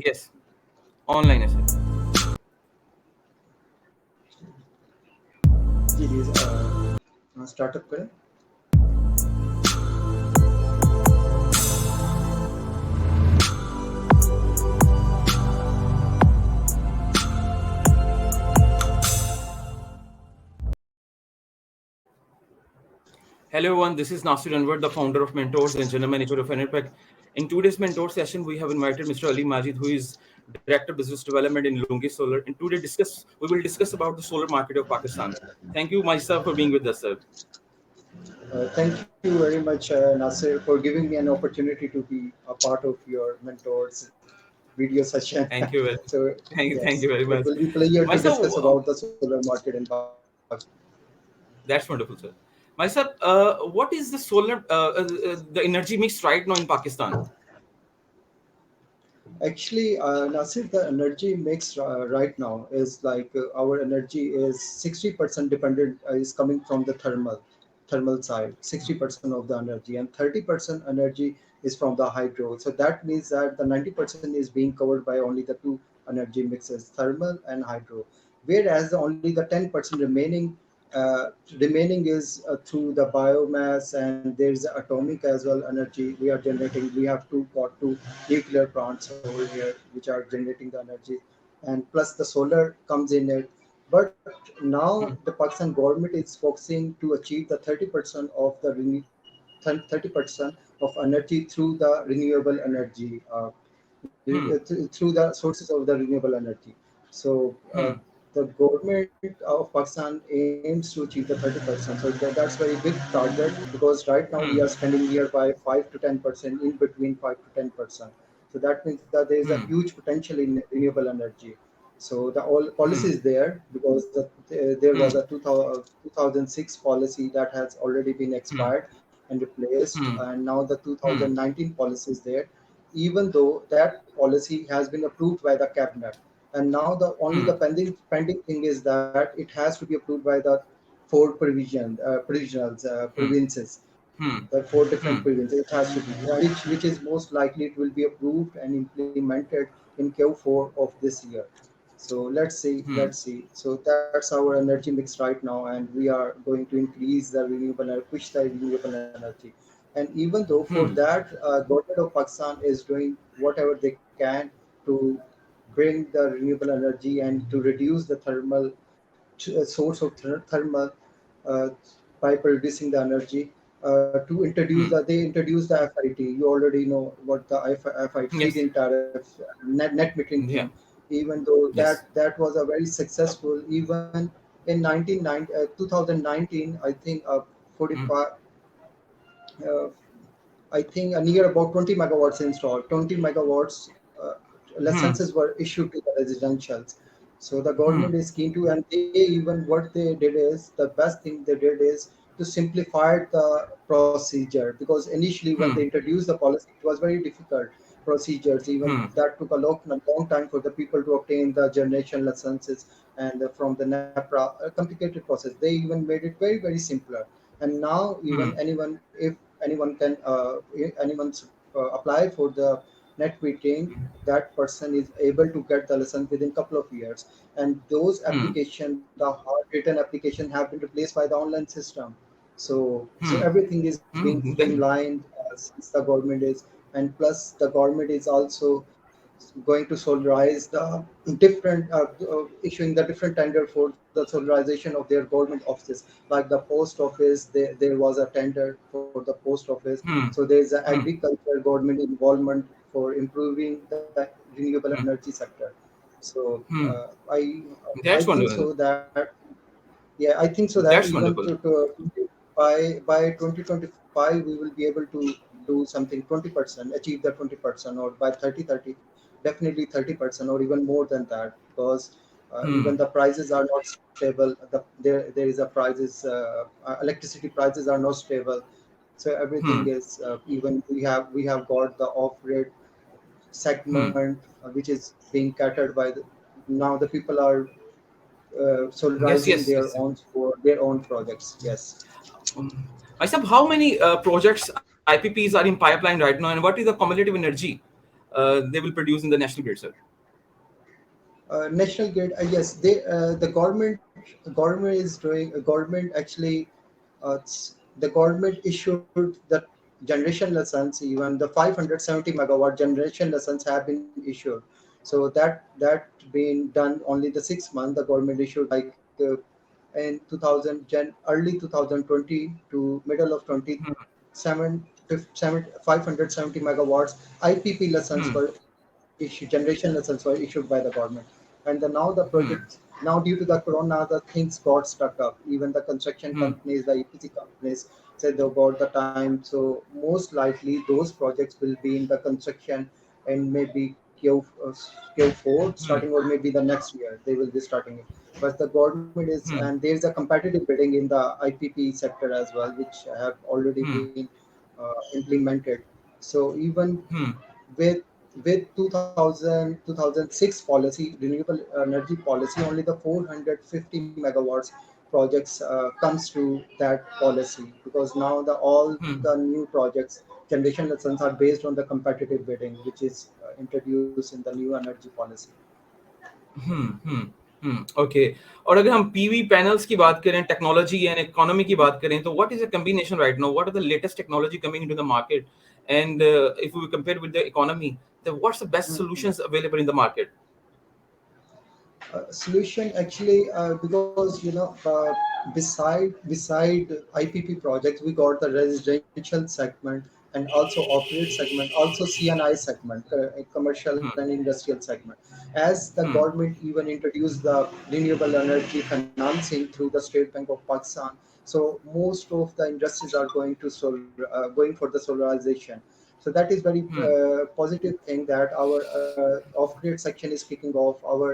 Yes, online है sir. जी जी startup करें. Hello everyone, this is Nasir Anwar, the founder of Mentors and general manager of Enerpac. In today's mentor session, we have invited Mr. Ali Majid, who is Director of Business Development in LONGi Solar. And today we will discuss about the solar market of Pakistan. Thank you, myself, for being with us, sir. Thank you very much, Nasir, for giving me an opportunity to be a part of your mentors video session. Thank you. So Thank yes, you very it much. will be pleasure to Myself, discuss about the solar market in Pakistan. that's wonderful, sir. Myself, what is the the energy mix right now in Pakistan? Actually, Nasir, the energy mix right now is like our energy is 60% dependent is coming from the thermal side, 60% of the energy, and 30% energy is from the hydro. So that means that the 90% is being covered by only the two energy mixes, thermal and hydro. Whereas only the 10% uh, remaining is through the biomass, and there's atomic as well energy we are generating. We have got two nuclear plants over here which are generating the energy, and plus the solar comes in it. But now the Pakistan government is focusing to achieve the 30% of the 30% of energy through the renewable energy, Hmm. through the sources of the renewable energy. So the government of Pakistan aims to achieve the 30%. So that's very big target, because right now we are Hmm. spending nearby 5 to 10%, in between 5 to 10%. So that means that there is a Hmm. huge potential in renewable energy. So the all policy Hmm. is there, because there was Hmm. a 2006 policy that has already been Hmm. expired and replaced, Hmm. and now the Hmm. 2019 policy is there. Even though that policy has been approved by the cabinet, and now the only Hmm. the pending thing is that it has to be approved by the four Hmm. provinces, Hmm. the four different Hmm. provinces. It has to be, which is most likely it will be approved and implemented in Q4 of this year. So Hmm. let's see. So that's our energy mix right now, and we are going to increase the push the renewable energy. And even though for Hmm. that, government of Pakistan is doing whatever they can to bring the renewable energy and to reduce the source of thermal, uh, by producing the energy, to introduce Hmm. they introduced the FIT. You already know what the FIT, Yes. feed-in tariff, net metering thing. Yeah. Even though Yes. that was a very successful, even in 2019, I think, Hmm. 45, uh, I think, near about 20 megawatts installed. 20 megawatts Hmm. licenses were issued to the residentials. So the Hmm. government is keen to, and they even what they did is, the best thing they did is to simplify the procedure, because initially when they Hmm. introduced the policy, it was very difficult procedures. Even Hmm. that took a long time for the people to obtain the generation licenses, and from the NEPRA, a complicated process. They even made it very simpler. And now even Hmm. anyone, if anyone can anyone's apply for the net metering, that person is able to get the license within couple of years. And those Hmm. application, the hard written application, have been replaced by the online system. So Hmm. everything is being Then. streamlined, since the government is, and plus the government is also going to solarize the different, issuing the different tender for the solarization of their government offices. Like the post office, there was a tender for the post office. Hmm. So there is an Hmm. agriculture government involvement for improving the renewable Hmm. energy sector. So Hmm. I That's think so wonderful. that, yeah, I think so that That's even wonderful. by 2025 we will be able to do something 20%, achieve the 20%, or by 3030, definitely 30%, or even more than that, because even Hmm. the prices are not stable. There is a prices, electricity prices are not stable. So everything Hmm. is, even we have got the off grid Hmm. segment, which is being catered by now the people are Yes. solarizing Yes. their Yes. own for their own projects. Yes. Myself, how many projects IPPs are in pipeline right now, and what is the cumulative energy? they will produce in the national grid, sir? National grid, yes, the government is doing government actually the government issued the generation license. Even the 570 megawatt generation license have been issued. So that been done only the 6 months. The government issued like in 2000 early 2020 to middle of 27 570 megawatts IPP license Hmm. were issued, generation license were issued by the government. And the, now the Hmm. projects, now due to the corona, the things got stuck up. Even the construction Hmm. companies, the EPC companies said they got the time. So most likely those projects will be in the construction and maybe Q4 starting, Hmm. or maybe the next year they will be starting it. But the government is, and Hmm. there is a competitive bidding in the IPP sector as well, which have already Hmm. been implemented. So even Hmm. with with 2006 policy, renewable energy policy, only the 450 megawatts projects comes to that policy, because now the all Hmm. the new projects generation lessons are based on the competitive bidding, which is introduced in the new energy policy. Okay. और अगर हम PV panels की बात करें, technology and economy की बात करें, तो what is the combination right now? What are the latest technology coming into the market? And if we compare with the economy, then what's the best Mhm. solutions available in the market? Solution actually, because beside IPP projects, we got the residential segment and also operate segment, also CNI segment, commercial and Hmm. industrial segment. As the Hmm. government even introduced the renewable energy financing through the State Bank of Pakistan, so most of the industries are going to going for the solarization. So that is very Hmm. positive thing that our off-grid section is kicking off, our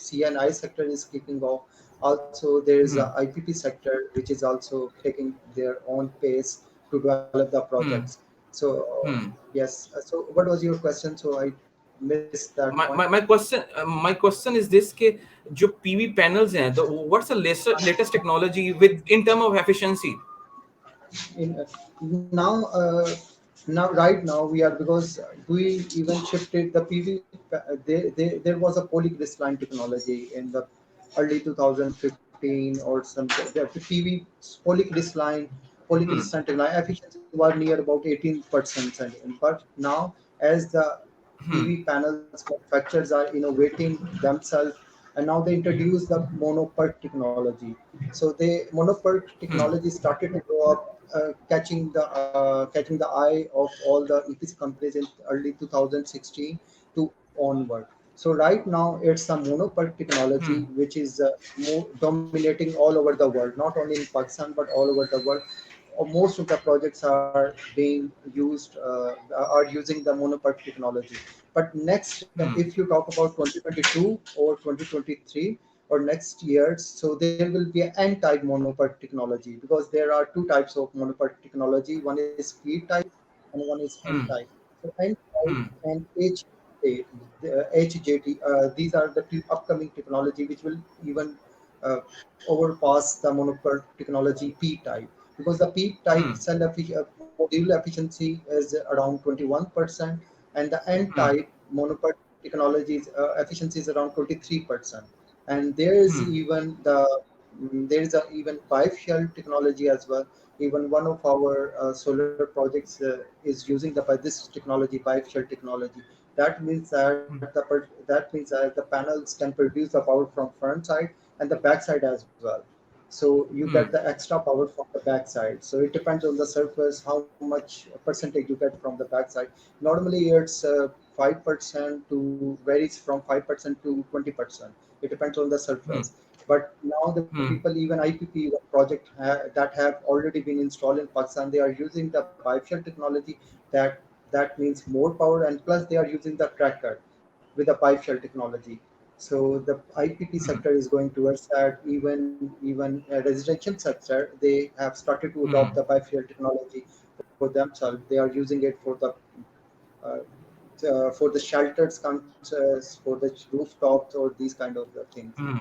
CNI sector is kicking off. Also, there is a Hmm. IPP sector which is also taking their own pace to develop the projects. Hmm. So Hmm. yes, so what was your question? So I missed that point. My question is this कि जो PV panels हैं, तो what's the latest technology with in term of efficiency? In now right now we are, because we even shifted the PV. There was a polycrystalline technology in the early 2015 or something. The PV polycrystalline Hmm. polycrystalline technology efficiency was near about 18%. But now, as the Hmm. PV panels manufacturers are innovating themselves, and now they introduce the mono-PERC technology. So the mono-PERC Hmm. technology started to grow up, catching the eye of all the EPC companies in early 2016 to onward. So right now it's a mono-PERC technology Hmm. which is dominating all over the world, not only in Pakistan but all over the world. Most of the projects are being are using the mono-PERC technology. But next, Hmm. if you talk about 2022 or 2023 or next years, so there will be an N-type mono-PERC technology, because there are two types of mono-PERC technology. One is P type and one is Hmm. N-type. So N-type Hmm. and HJT, these are the two upcoming technology which will even uh, overpass the mono-PERC technology P type, because the P type Hmm. module efficiency is around 21%, and the N Hmm. type mono-PERC technologies efficiency is around 23%. And there is Hmm. even there is a even pipe shell technology as well. Even one of our solar projects is using this technology, pipe shell technology. That means that the panels can produce the power from front side and the back side as well. So you get the Hmm. extra power from the back side. So it depends on the surface how much percentage you get from the back side. Normally it's 5% to varies from 5% to 20%. It depends on the Hmm. surface. But now the people, Hmm. even IPP that have already been installed in Pakistan, they are using the bifacial technology. That that means more power, and plus they are using the tracker with the bifacial technology. So the IPP sector Hmm. is going towards that. Even residential sector, they have started to adopt Hmm. the bifacial technology for themselves. They are using it for the sheltered counters, for the rooftops, or these kind of the things. Hmm.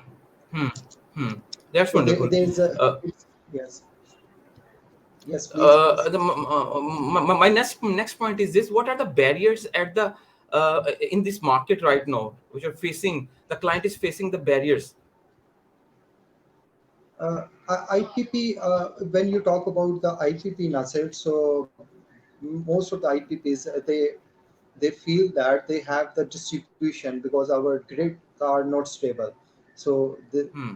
Hmm. Hmm. That's So wonderful. there is a Uh, yes, yes, please, please. my next point is this: what are the barriers at the in this market right now, which are facing the client is facing the barriers? IPP, when you talk about the IPP, Nasir, so most of the IPPs, they feel that they have the distribution because our grid are not stable. So Hmm.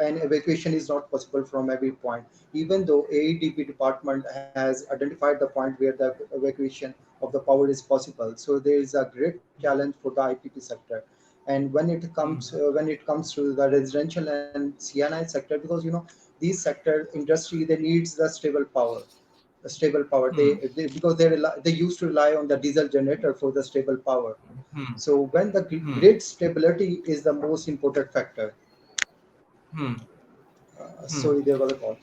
and evacuation is not possible from every point. Even though AEDP department has identified the point where the evacuation of the power is possible, so there is a great challenge for the IPP sector. And when it comes to the residential and CNI sector, because these sector industry, they needs the stable power, Hmm. because they used to rely on the diesel generator for the stable power. Hmm. So when the Hmm. grid stability is the most important factor. Hmm. Hmm. Sorry, there was a call.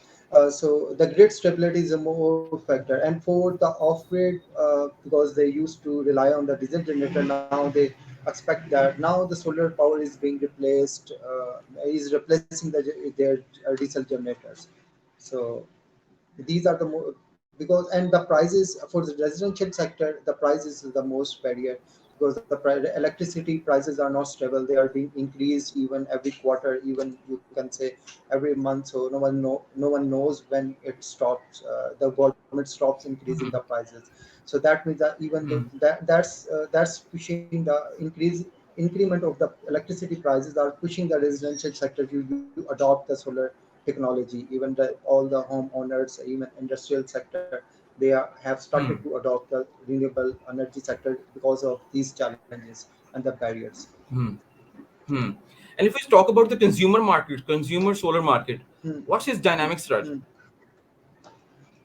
So the grid stability is a more factor, and for the off grid, because they used to rely on the diesel generator, now they expect that now the solar power is being replaced, is replacing their diesel generators. So these are the because, and the prices for the residential sector, the prices is the most barrier, because the electricity prices are not stable. They are being increased even every quarter, even you can say every month. So no one knows when it stops, the government stops increasing the Hmm. prices. So that means that even though Hmm. that's pushing the increment of the electricity prices are pushing the residential sector to adopt the solar technology. Even all the homeowners, even industrial sector, have started Hmm. to adopt the renewable energy sector because of these challenges and the barriers. Hmm. Hmm. And if we talk about the consumer market, consumer solar market, Hmm. what's its dynamics, Raj? Hmm.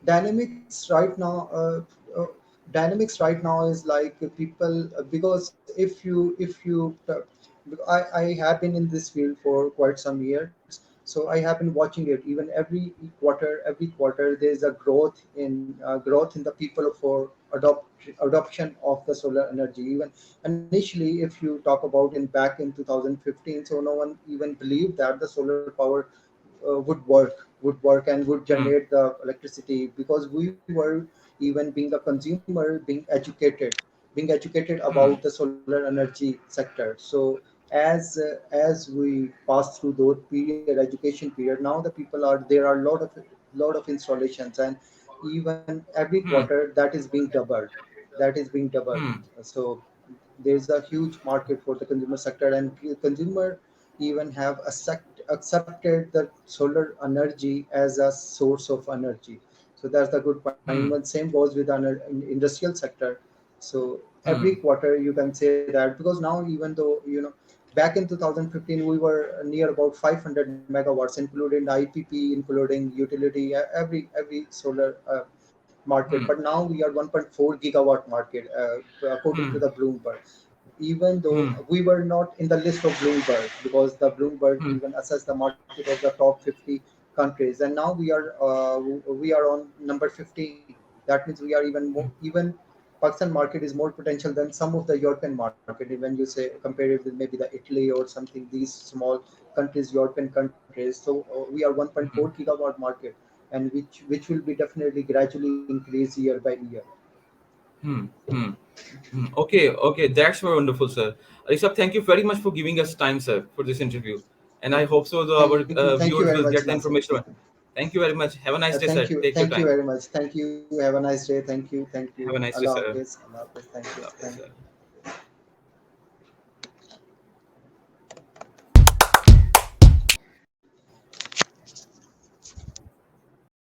Dynamics right now, dynamics right now is like people, because I have been in this field for quite some years, so I have been watching it. Even every quarter there is a growth in the people for adoption of the solar energy. Even initially, if you talk about in back in 2015, so no one even believed that the solar power would work and would Hmm. generate the electricity, because we were, even being a consumer, being educated about Hmm. the solar energy sector. So as we pass through those period, education period, now the people are there are lot of installations, and even every Hmm. quarter that is being doubled. Hmm. So there's a huge market for the consumer sector, and consumer even have accepted the solar energy as a source of energy. So that's the good point. Even Hmm. same goes with in industrial sector. So every Hmm. quarter you can say that, because now, even though back in 2015 we were near about 500 megawatts, including IPP, including utility, every solar market. But Hmm. now we are 1.4 gigawatt market, according to Hmm. the Bloomberg. Even though Hmm. we were not in the list of Bloomberg, because the Bloomberg Hmm. even assess the market of the top 50 countries, and now we are on number 15. That means we are even Pakistan market is more potential than some of the European market. When you say compare it with maybe the Italy or something, these small countries, European countries. So we are 1.4 Hmm. gigawatt market, and which will be definitely gradually increase year by year. Hmm. Hmm. Hmm. Okay, okay, that's very wonderful, sir. Rishabh, thank you very much for giving us time, sir, for this interview. And I hope so Thank our you. Thank you very viewers much, will get the Nasir. information. Thank you very much. Have a nice day, Thank sir. you. Take your Thank you time. very much. Thank you. Have a nice day. Thank you. Thank you. Have a nice day, Allah sir. Hafiz. Allah Hafiz. Thank you. Allah Hafiz, Thank sir. you.